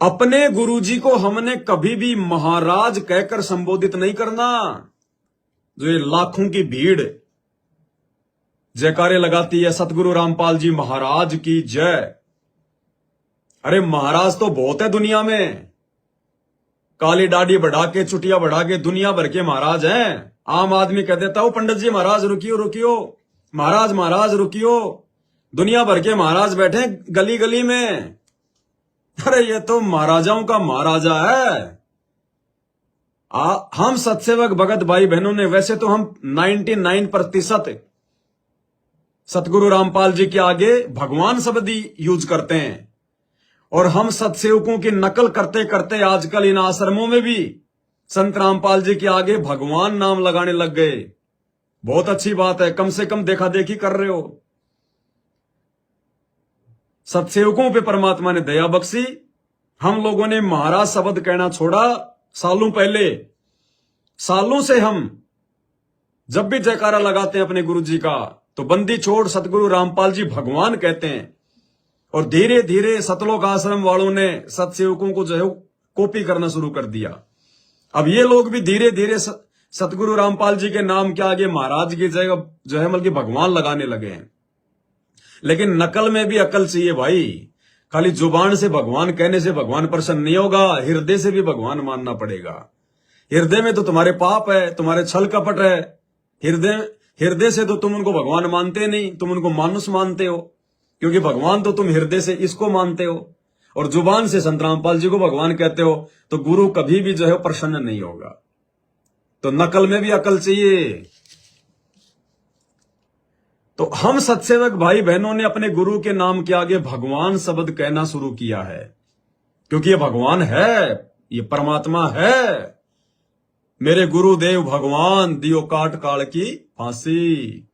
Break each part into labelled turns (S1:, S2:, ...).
S1: अपने गुरुजी को हमने कभी भी महाराज कहकर संबोधित नहीं करना। जो ये लाखों की भीड़ जयकारे लगाती है सतगुरु रामपाल जी महाराज की जय। अरे महाराज तो बहुत है दुनिया में, काली दाढ़ी बढ़ा के चुटिया बढ़ा के दुनिया भर के महाराज हैं। आम आदमी कह देता हूं पंडित जी महाराज रुकियो रुकियो, महाराज महाराज रुकियो, दुनिया भर के महाराज बैठे गली गली में। अरे ये तो महाराजाओं का महाराजा है। हम सत्सेवक भगत भाई बहनों ने, वैसे तो हम 99% सतगुरु रामपाल जी के आगे भगवान शब्द ही यूज करते हैं, और हम सत्सेवकों की नकल करते करते आजकल इन आश्रमों में भी संत रामपाल जी के आगे भगवान नाम लगाने लग गए। बहुत अच्छी बात है, कम से कम देखा देखी कर रहे हो। सत्सेवकों पे परमात्मा ने दया बख्शी। हम लोगों ने महाराज शब्द कहना छोड़ा सालों पहले। सालों से हम जब भी जयकारा लगाते हैं अपने गुरु जी का, तो बंदी छोड़ सतगुरु रामपाल जी भगवान कहते हैं। और धीरे धीरे सतलोक आश्रम वालों ने सत्सेवकों को जो है कॉपी करना शुरू कर दिया। अब ये लोग भी धीरे धीरे सतगुरु रामपाल जी के नाम के आगे महाराज की जगह जो है बल्कि भगवान लगाने लगे हैं। लेकिन नकल में भी अकल चाहिए भाई। खाली जुबान से भगवान कहने से भगवान प्रसन्न नहीं होगा, हृदय से भी भगवान मानना पड़ेगा। हृदय में तो तुम्हारे पाप है, तुम्हारे छल कपट है। हृदय से तो तुम उनको भगवान मानते नहीं, तुम उनको मानुष मानते हो, क्योंकि भगवान तो तुम हृदय से इसको मानते हो, और जुबान से संत रामपाल जी को भगवान कहते हो। तो गुरु कभी भी जो है प्रसन्न नहीं होगा। तो नकल में भी अकल चाहिए। तो हम सत्सेवक भाई बहनों ने अपने गुरु के नाम के आगे भगवान शब्द कहना शुरू किया है, क्योंकि ये भगवान है, ये परमात्मा है। मेरे गुरुदेव भगवान दियो काट काल की फांसी।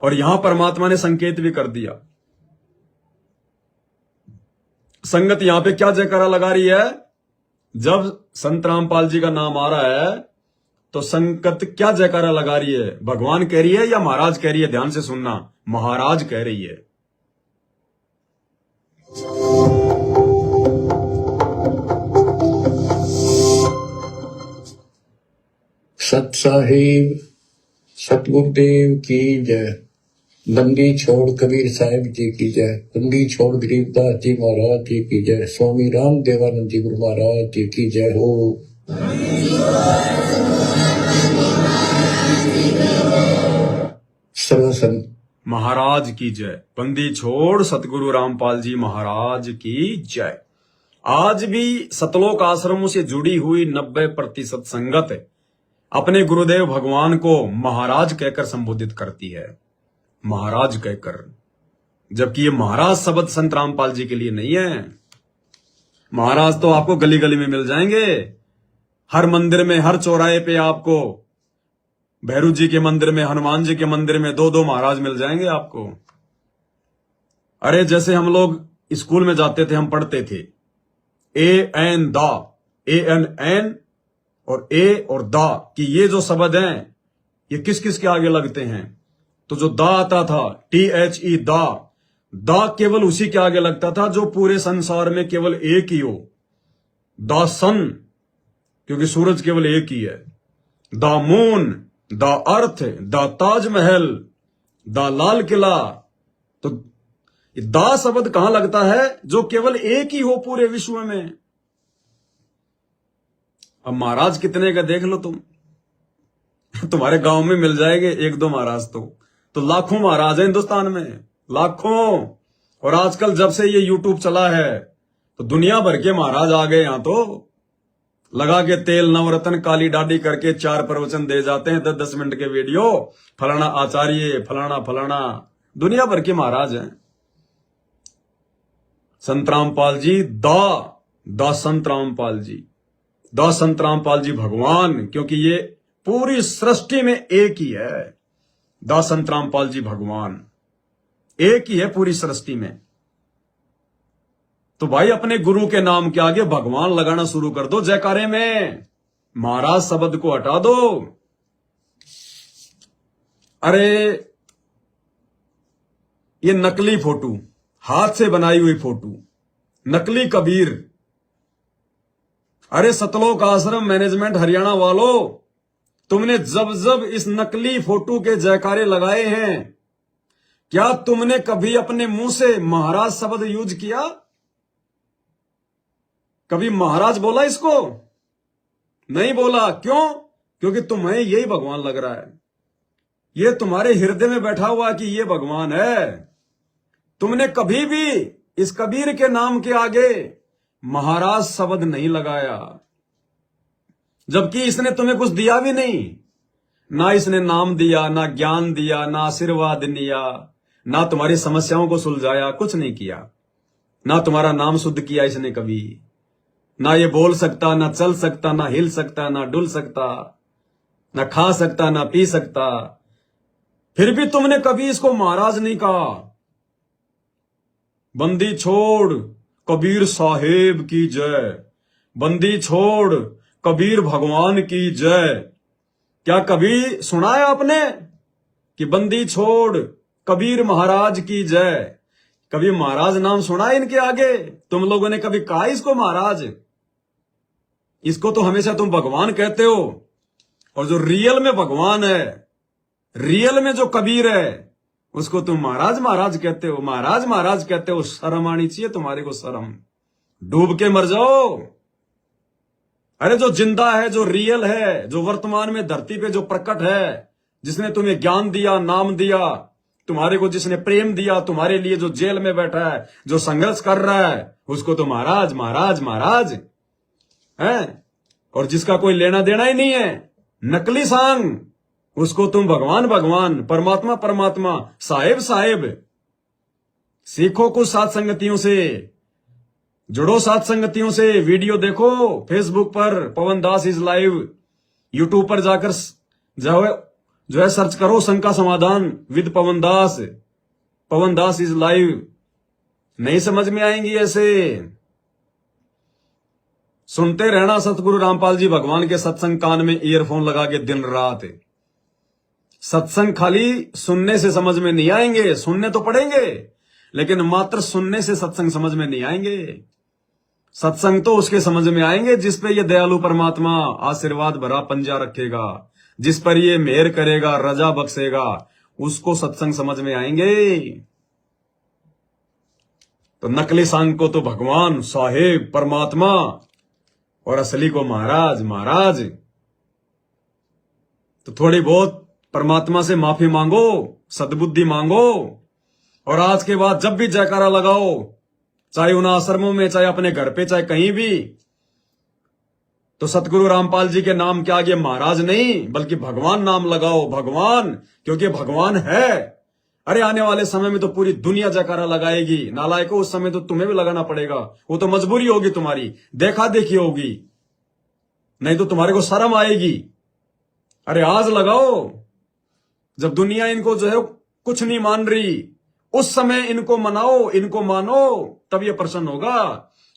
S1: और यहां परमात्मा ने संकेत भी कर दिया। संगत यहां पे क्या जयकारा लगा रही है? जब संत रामपाल जी का नाम आ रहा है तो संगत क्या जयकारा लगा रही है? भगवान कह रही है या महाराज कह रही है? ध्यान से सुनना, महाराज कह रही है।
S2: सत साहिब सतगुरुदेव की जय। बंदी छोड़ कबीर साहिब जी की जय। बंदी छोड़ गरीबदास जी महाराज जी की जय। स्वामी राम देवानंद जी गुरु महाराज जी की जय हो। सर्वसंत
S1: महाराज की जय। बंदी छोड़ सतगुरु रामपाल जी महाराज की जय। आज भी सतलोक आश्रमों से जुड़ी हुई 90% संगत अपने गुरुदेव भगवान को महाराज कहकर संबोधित करती है, महाराज कहकर, जबकि ये महाराज शब्द संत रामपाल जी के लिए नहीं है। महाराज तो आपको गली गली में मिल जाएंगे। हर मंदिर में, हर चौराहे पे आपको, भैरू जी के मंदिर में, हनुमान जी के मंदिर में 2-2 महाराज मिल जाएंगे आपको। अरे जैसे हम लोग स्कूल में जाते थे, हम पढ़ते थे AN दा, AN और ए और दा कि ये जो शब्द हैं ये किस किस के आगे लगते हैं। तो जो दा आता था THE दा, दा केवल उसी के आगे लगता था जो पूरे संसार में केवल एक ही हो। दा सन, क्योंकि सूरज केवल एक ही है। दा मून, दा अर्थ, दा ताजमहल, दा लाल किला। तो दा शब्द कहां लगता है? जो केवल एक ही हो पूरे विश्व में। अब महाराज कितने का देख लो तुम। तुम्हारे गांव में मिल जाएंगे 1-2 महाराज, तो लाखों महाराज हैं हिंदुस्तान में, लाखों। और आजकल जब से ये YouTube चला है तो दुनिया भर के महाराज आ गए। यहां तो लगा के तेल नवरत्न काली डाडी करके 4 प्रवचन दे जाते हैं 10-10 मिनट के वीडियो। फलाना आचार्य, फलाना फलाना, दुनिया भर के महाराज हैं। संत रामपाल जी दा संत रामपाल जी, दा संत रामपाल जी भगवान, क्योंकि ये पूरी सृष्टि में एक ही है। दा संत रामपाल जी भगवान एक ही है पूरी सृष्टि में। तो भाई अपने गुरु के नाम के आगे भगवान लगाना शुरू कर दो जयकारे में। महाराज शब्द को हटा दो। अरे ये नकली फोटो, हाथ से बनाई हुई फोटो, नकली कबीर। अरे सतलोक आश्रम मैनेजमेंट हरियाणा वालों, तुमने जब जब इस नकली फोटो के जयकारे लगाए हैं, क्या तुमने कभी अपने मुंह से महाराज शब्द यूज किया? कभी महाराज बोला इसको? नहीं बोला। क्यों? क्योंकि तुम्हें यही भगवान लग रहा है, ये तुम्हारे हृदय में बैठा हुआ कि ये भगवान है। तुमने कभी भी इस कबीर के नाम के आगे महाराज शब्द नहीं लगाया, जबकि इसने तुम्हें कुछ दिया भी नहीं। ना इसने नाम दिया, ना ज्ञान दिया, ना आशीर्वाद दिया, ना तुम्हारी समस्याओं को सुलझाया, कुछ नहीं किया। ना तुम्हारा नाम शुद्ध किया इसने कभी। ना ये बोल सकता, ना चल सकता, ना हिल सकता, ना डुल सकता, ना खा सकता, ना पी सकता, फिर भी तुमने कभी इसको महाराज नहीं कहा। बंदी छोड़ कबीर साहेब की जय, बंदी छोड़ कबीर भगवान की जय। क्या कभी सुना है आपने कि बंदी छोड़ कबीर महाराज की जय? कभी महाराज नाम सुना है इनके आगे? तुम लोगों ने कभी कहा इसको महाराज? इसको तो हमेशा तुम भगवान कहते हो, और जो रियल में भगवान है, रियल में जो कबीर है, उसको तुम महाराज महाराज कहते हो, महाराज महाराज कहते हो। शर्म आनी चाहिए तुम्हारे को, शर्म। डूब के मर जाओ। अरे जो जिंदा है, जो रियल है, जो वर्तमान में धरती पे जो प्रकट है, जिसने तुम्हें ज्ञान दिया, नाम दिया, तुम्हारे को जिसने प्रेम दिया, तुम्हारे लिए जो जेल में बैठा है, जो संघर्ष कर रहा है, उसको तो महाराज महाराज महाराज है। और जिसका कोई लेना देना ही नहीं है, नकली सांग, उसको तुम भगवान भगवान, परमात्मा परमात्मा, साहेब साहेब। सीखो कुछ साथ संगतियों से, जुड़ो साथ संगतियों से। वीडियो देखो फेसबुक पर पवन दास इज लाइव, यूट्यूब पर जाकर जो है सर्च करो शंका समाधान with Pawan Das, Pawan Das is live. नहीं समझ में आएंगी ऐसे। सुनते रहना सतगुरु रामपाल जी भगवान के सत्संग, कान में ईयरफोन लगा के दिन रात। सत्संग खाली सुनने से समझ में नहीं आएंगे, सुनने तो पड़ेंगे, लेकिन मात्र सुनने से सत्संग समझ में नहीं आएंगे। सत्संग तो उसके समझ में आएंगे जिस पे ये दयालु परमात्मा आशीर्वाद भरा पंजा रखेगा, जिस पर ये मेहर करेगा, रजा बख्शेगा, उसको सत्संग समझ में आएंगे। तो नकली सांग को तो भगवान, साहेब, परमात्मा, और असली को महाराज महाराज। तो थोड़ी बहुत परमात्मा से माफी मांगो, सद्बुद्धि मांगो, और आज के बाद जब भी जयकारा लगाओ, चाहे उन आश्रमों में, चाहे अपने घर पे, चाहे कहीं भी, तो सतगुरु रामपाल जी के नाम के आगे महाराज नहीं बल्कि भगवान नाम लगाओ। भगवान, क्योंकि भगवान है। अरे आने वाले समय में तो पूरी दुनिया जयकारा लगाएगी। नालायको, उस समय तो तुम्हें भी लगाना पड़ेगा, वो तो मजबूरी होगी तुम्हारी, देखा देखी होगी, नहीं तो तुम्हारे को शर्म आएगी। अरे आज लगाओ, जब दुनिया इनको जो है कुछ नहीं मान रही, उस समय इनको मनाओ, इनको मानो, तब ये प्रसन्न होगा।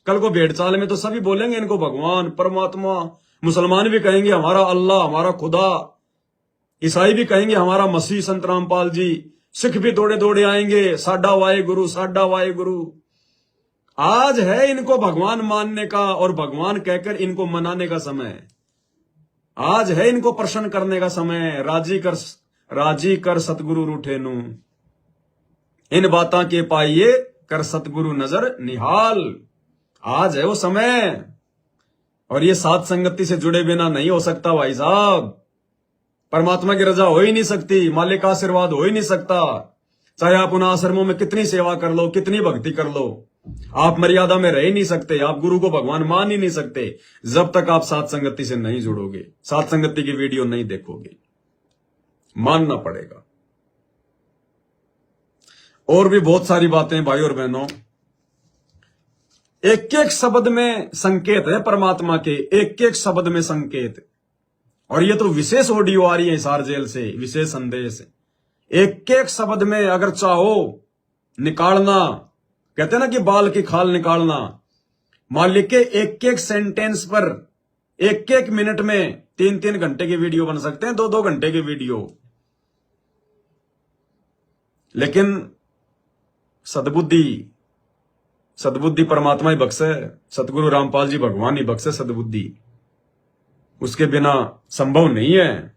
S1: कल को भेड़ चाल में तो सभी बोलेंगे इनको भगवान, परमात्मा। मुसलमान भी कहेंगे हमारा अल्लाह, हमारा खुदा। ईसाई भी कहेंगे हमारा मसीह संत रामपाल जी। सिख भी दौड़े दौड़े आएंगे, साडा वाहे गुरु, साडा वाहे गुरु। आज है इनको भगवान मानने का और भगवान कहकर इनको मनाने का समय। आज है इनको प्रसन्न करने का समय। राजी कर सतगुरु रूठे नू, इन बातां के पाइए कर सतगुरु नजर निहाल। आज है वो समय, और ये साथ संगति से जुड़े बिना नहीं हो सकता भाई साहब। परमात्मा की रजा हो ही नहीं सकती, मालिक का आशीर्वाद हो ही नहीं सकता। चाहे आप उन आश्रमों में कितनी सेवा कर लो, कितनी भक्ति कर लो, आप मर्यादा में रह ही नहीं सकते, आप गुरु को भगवान मान ही नहीं सकते जब तक आप साथ संगति से नहीं जुड़ोगे, साथ संगति की वीडियो नहीं देखोगे। मानना पड़ेगा। और भी बहुत सारी बातें भाई और बहनों, एक एक शब्द में संकेत है परमात्मा के, एक एक शब्द में संकेत। और ये तो विशेष ऑडियो आ रही है हिसार जेल से, विशेष संदेश। एक एक शब्द में अगर चाहो निकालना, कहते ना कि बाल की खाल निकालना, मालिक के एक एक सेंटेंस पर एक एक मिनट में 3-3 घंटे की वीडियो बन सकते हैं, 2-2 घंटे की वीडियो। लेकिन सद्बुद्धि, सद्बुद्धि परमात्मा ही बख्शे, सतगुरु रामपाल जी भगवान ही बख्शे सद्बुद्धि, उसके बिना संभव नहीं है।